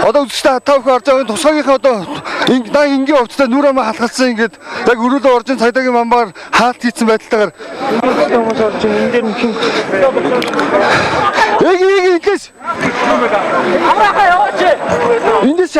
Одоо үстэй тавх орж байгаа тусгаагийнхаа одоо дан энгийн хувцастай нүр амаа халахсан ингээд яг өрөөлөө оржин цайдагийн мамбаар хаалт хийсэн байдалтайгаар хүмүүс орж энэ дээр мхэн ингээс аврахаа яваач ингээс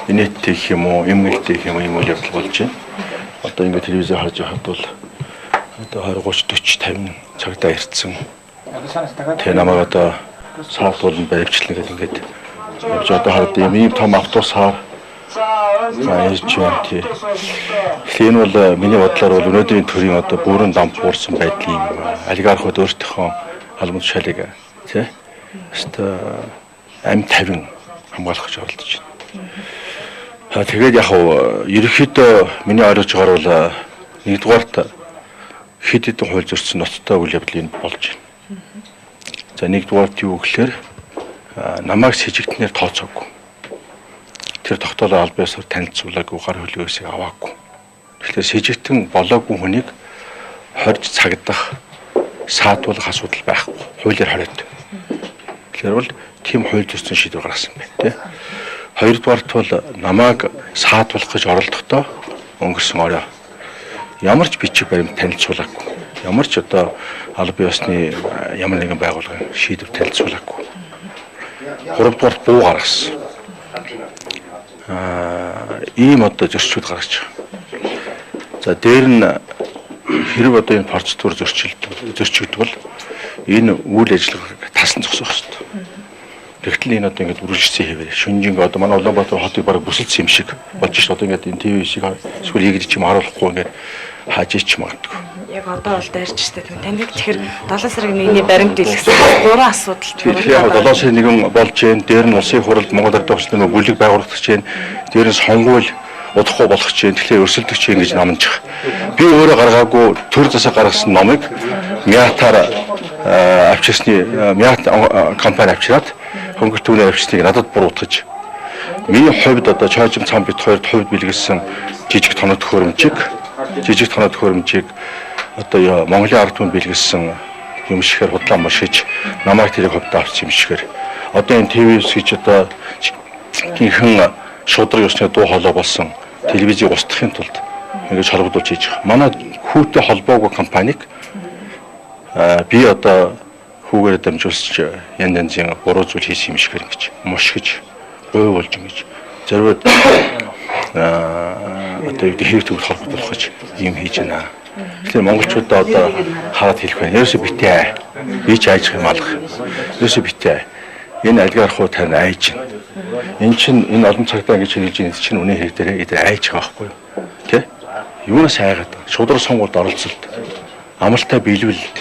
Инээдтэй гэх юм уу, эмгэгтэй гэх юм уу, юм уу явдал болж байна. Одоо ингээд телевизээр харж байхад бол одоо 20 30 40 50 цагдаа ирсэн. Тэгээ намайг одоо саатуулан баривчлан гэдэг ингээд явж одоо хараад ийм том автобусаар ирж байна тий. Энэ бол миний бодлоор бол өнөөдрийн төрийн одоо бүрэн дамп буурсан байдлын олигархууд өөртөөхөө алмад шалыг тий. Өстө ам 50 хамгаалах гэж оролдож байна. Тэгээд яг ерөнхийдөө миний ойлгож байгаа бол нэгдүгээрт хэд хэдэн хууль зөрчсөн ноцтой үйл явдлын болж байна. За нэгдүгээрт юу гэхээр намайг с ิจ гтнээр тооцоогүй. Тэр тогтоолоо аль биесээр танилцуулаагүй, гар хөлөөсөө аваагүй. Тэгэхээр с ิจ гтэн болоогүй хүнийг хорж цагдах, саатуулах асуудал байхгүй. Хуулиар хориод. Тэгэхээр бол тийм хууль зөрчсөн шийдвэр гаргасан байна, тийм. Хоёрдугаарт бол намайг саатуулах гэж оролдохдоо өнгөрсөн орой ямар ч бичиг баримт танилцуулаагүй. Ямар ч одоо аль бие усны ямар нэгэн байгууллагын шийдвэр танилцуулаагүй. Гуравдугаарт буу гаргасан. Ийм одоо зөрчил гаргаж байгаа. За дээр нь хэрэг одоо энэ процедур зөрчигдвөл энэ үйл ажиллагааг тасан зогсоох хэрэгтэй. Тэгтэл энэ одоо ингээд үргэлжлсэн хэвээр шүнжинг одоо манай Улаанбаатар хотыг бараг бүсэлсэн юм шиг болж ш. Одоо ингээд энэ ТV шиг эсвэл ийгдэж юм харуулахгүй ингээд хааж ич магадгүй. Яг одоо бол дайрч штэ тийм. Танд тэгэхээр 7 сарын 1-ний баримт дэлгэсэн 3 асуудал яг 7 сарын 1 болж байна. Дээр нь улсын хурлд Монгол Ард түмний нөгөө бүлэг байгуулагдаж байна. Дээр нь сонгуул удахгүй болох чинь тэгэхээр өрсөлдөгч юм гэж номж байгаа. Би өөрөө гаргаагүй төр засаг гаргасан номыг Мятаар авчирсны Мят компани авчираад хөнгөлт түүний авчирсныг надад буруутгаж миний хувьд одоо чойжим цам бит хоёрт хувьд бэлгэлсэн жижиг тоног төхөөрөмжийг одоо Монголын ард түмэнд бэлгэлсэн юм шигээр худлаа машиж намайг тэрийг хувьдаа авч юм шигээр одоо энэ ТV-с гэж одоо гинхэн шудраг ёсны дуу хоолой болсон телевизийг устгахын тулд ингэж холбогдуулж хийж байгаа. Манай хүүтэй холбоогүй компанийг би одоо хүүгээр дамжуулж янзын буруу зүйл хийсэн юм шигээр ингэж мушгиж гой болж ингэж зориуд одоо хэрэг төгс холбогдуулах гэж юм хийж байна. Тэгэхээр монголчуудаа одоо хараад хэлэх байна. Ерөөсөө битээ. Би ч айж юм алах. Ерөөсөө битээ. Энэ олигархууд тань айж байна. Энэ чинь энэ олон цагтаа ингэж хэлж байгаа чинь үнэ хэрэг дээр эдгээр айж байгаа байхгүй юу? Тэ? Юунаас айгаад шудраг сонгуульд оролцолт. Амралтай биелүүлэлт.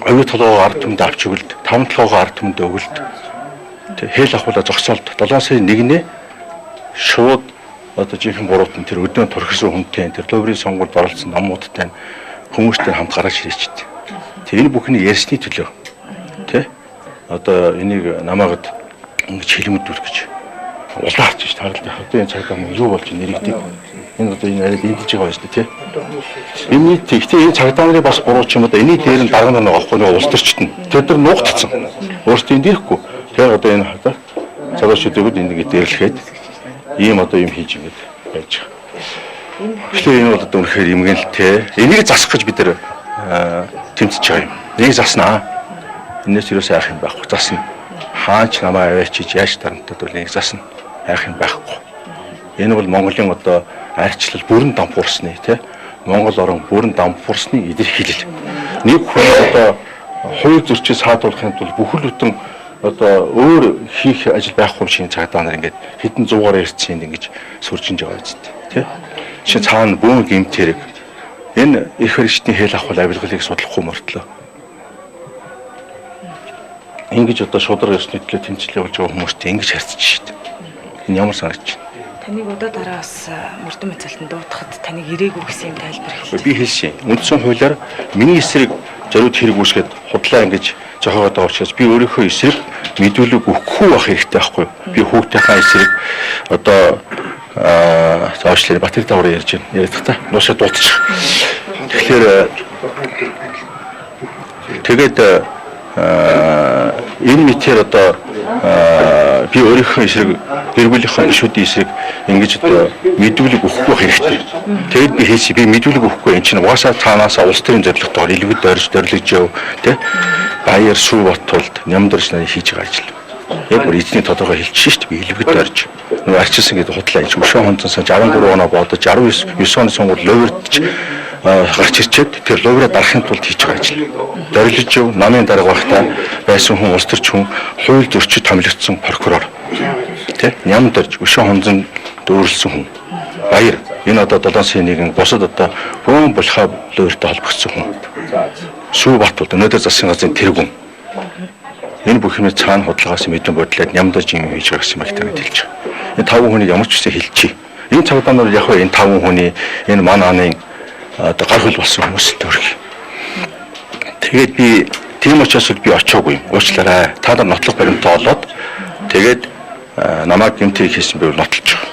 Оюу толгойгоо ард түмэнд авч өгөлт. Таван толгойгоо ард түмэнд өгөлт. Тэ хэл ахуулаа зогсоолт. 7 сарын 1-ний шууд одоо жинхэнэ буруутан тэр өдөө турхсан хүнтэй тэр ловрын сонгуульд оролцсон намуудтай хүмүүстэй хамт гараж ирээчтэй. Тэг энэ бүхний ярьсны төлөө тий одоо энийг намаагад ингэж хэлмэдүүлэх гэж улаарч ш таарлаа. Одоо энэ цагтаа юу болж нэрийгдэг. Энэ одоо энэ арай эндэж байгаа байж тий. Энэ тэгтээ энэ цагтаа нарын бас буруу ч юм одоо эний дээр нь дарга нэг авахгүй нэг улс төрчт нь тэд нар нуугдсан. Өөрсдөө эндихгүй. Тэгэхээр одоо энэ хата цагаашдэгүүд энийг дээрлэхэд ийм одоо юм хийж ингэж байж байгаа. Тэгэхээр энэ бол одоо үнэхээр имгэнэлтэй. Энийг засах гэж бид нар тэмцэж байгаа юм. Энийг заснаа. Энэс юусаа айх юм байхгүй. Засна. Хаач намаа аваачиж яаж тарамтад бол энийг засна. Айх юм байхгүй. Энэ бол Монголын одоо арчлал бүрэн дампуурсны тий Монгол орон бүрэн дампуурсны илэрхийлэл. Нэг хүн одоо хууль зөрчил саатуулахын тулд бүхэл бүтэн одоо өөр хийх ажил байхгүй шиг цагдаа нар ингээд хэдэн зуугаар ирсэн ингэж сүржинж байгаа үстэй тий. Жишээ цаана бүүн гэмт хэрэг энэ их хэрэгчдийн хэл ахуй авилгалыг судлахгүй мөртлөө ингэж одоо шудраг ёсны төлөө тэмцэл явуулж байгаа хүмүүстэй ингэж харьцаж шít. Энэ ямар санагч байна? Таныг одоо дараа бас мөрдөн мэцэлтэн дуутахад таныг ирээгүй гэсэн юм тайлбар хэлээ. Би хэлсэн. Үндсэн хуулиар миний эсрэг зориуд хэрэг үүсгээд худлаа ингэж зохиогоод байгаа учраас би өөрийнхөө эсрэг мэдүүлэг өгөхгүй байх хэрэгтэй байхгүй. Би хүүхдийнхээ эсрэг одоо зоочлоо Батэр давар ярьж байна. Яриад та. Нуушаа дуутчих. Тэгэхээр тэгээд энэ мэтэр одоо би өөрийнхөө эсрэг гэр бүлийнхээ гишүүдийн эсрэг ингэж одоо мэдүүлэг өгөхгүй хэрэгтэй. Тэгэд би хийсэн би мэдүүлэг өгөхгүй энэ чинь угаасаа цаанаасаа улс төрийн зорилготойгоор илүүд дөрж яв тий баяр сүү бот тулд нямдарч нарыг хийж байгаа ажил. Яг бүр эзний тодорхой хэлчихсэн шүү дээ би илүүд дөрж нөгөө арчилсан гэдэг хутлаа энэ өшөө хонцсон 63 оноо бодож 19 оны сонгуульд ловертч гарч ирчээд тэр ловроо дарахын тулд хийж байгаа ажил. Дөрөлж өв намын дарга багтаа байсан хүн улс төрч хүн хууль зөрчид томилогдсон прокурор тий нямдарч өшөө хонцон дөөрлсөн хүн баяр энэ одоо 7 сая нэгэн бусад одоо бөөн булхаа ловртой холбогдсон хүн сүү батууд өнөөдөр засгийн газрын тэргүүн энэ бүх юмыг цаана худалгаас мэдэн бодлоод нямдарч юм хийж байгаа гэсэн юм хэлж байгаа. Энэ 5 хүний ямар ч үсэ хэлчихье. Энэ цагдаа нар яг энэ 5 хүний энэ мананы одоо гар хөл болсон хүмүүст төрөх. Тэгээд би тийм учраас би очоогүй. Уучлаарай. Та нар нотлох баримтаа олоод тэгээд намайг гэмтээ хийсэн би нотлож байгаа.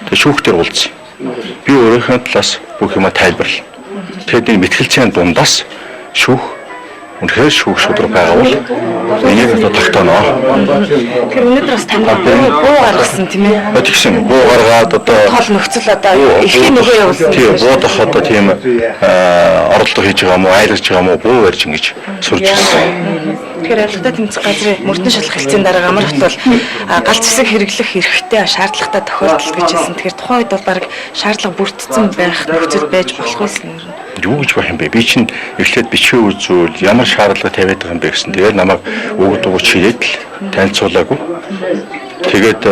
Тэгээд шүүхтэр уулзсан. Би өөрийнхөө талаас бүх юма тайлбарлаа. Тэгээд энэ мэтгэлцээний дундаас шүүх үнэхээр шүүх шудраг байгаа бол энийг одоо тогтооно. Тэгэхээр өнөөдөр бас танд буу гаргасан тийм ээ. Тэгсэн буу гаргаад одоо тоол нөхцөл одоо эхний нөгөө явуулсан. Тийм буудах одоо тийм оролдого хийж байгаа мó айлгаж байгаа мó буу барьж ингэж сурж ирсэн. Тэгэхээр авилгатай тэмцэх газрын мөрдөн шалгах хэлцээний дараа амар хот бол галт зэсэг хэрэглэх эрхтэй шаардлагатай тохиолдол гэж хэлсэн. Тэгэхээр тухайн үед бол баг шаардлага бүрдсэн байх нөхцөл байж болох байсан юм. Юу гэж байх юм бэ? Би чинь эхлээд бичээ үзүүл ямар шаардлага тавиад байгаа юм бэ гэсэн. Тэгээд намайг өгдөг чирээд л танилцуулаагүй. Тэгээд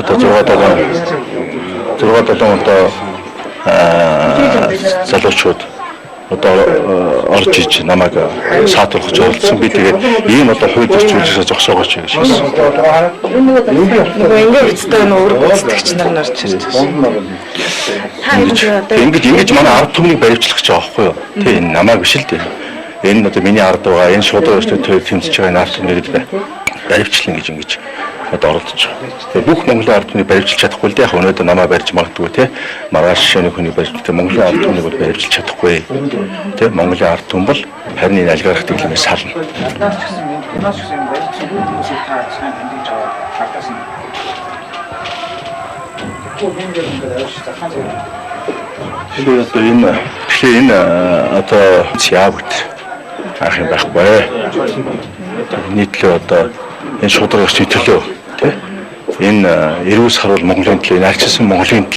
одоо 6-7 одоо залуучууд одоо орж иж намайг саатуулах гэж оролцсон. Би тэгээд ийм одоо хууль зөрчилдөөсөө зогсоогооч гэж хэлсэн. Нөгөө ингээд үстэй нөр гүйцэтгэгч нар нарч ирж байгаа. Ингэж манай ард түмнийг баримтлах гэж байгаа байхгүй юу? Тэ энэ намайг биш л дээ. Энэ одоо миний ард байгаа энэ шудраг өстэй тэмцэж байгаа энэ ард түмнийг баримтлан гэж одоо оролдож байгаа. Тэгээ бүх Монголын ард түмнийг баримтлах чадахгүй л дээ. Яг өнөөдөр намайг барьж магадгүй те. Маргааш шинэ хүний барьж Монголын ард түмнийг бол баримтлах чадахгүй. Тэ Монголын ард түмэн бол харин энэ алгарах дэглэмээс сална. Тэгэхээр энэ одоо яавд ах юм байхгүй. Нийтлээ одоо энэ шудраг өсний төлөө тий энэ эрүүл сарвал Монголын төлөө энэ альчсан Монголын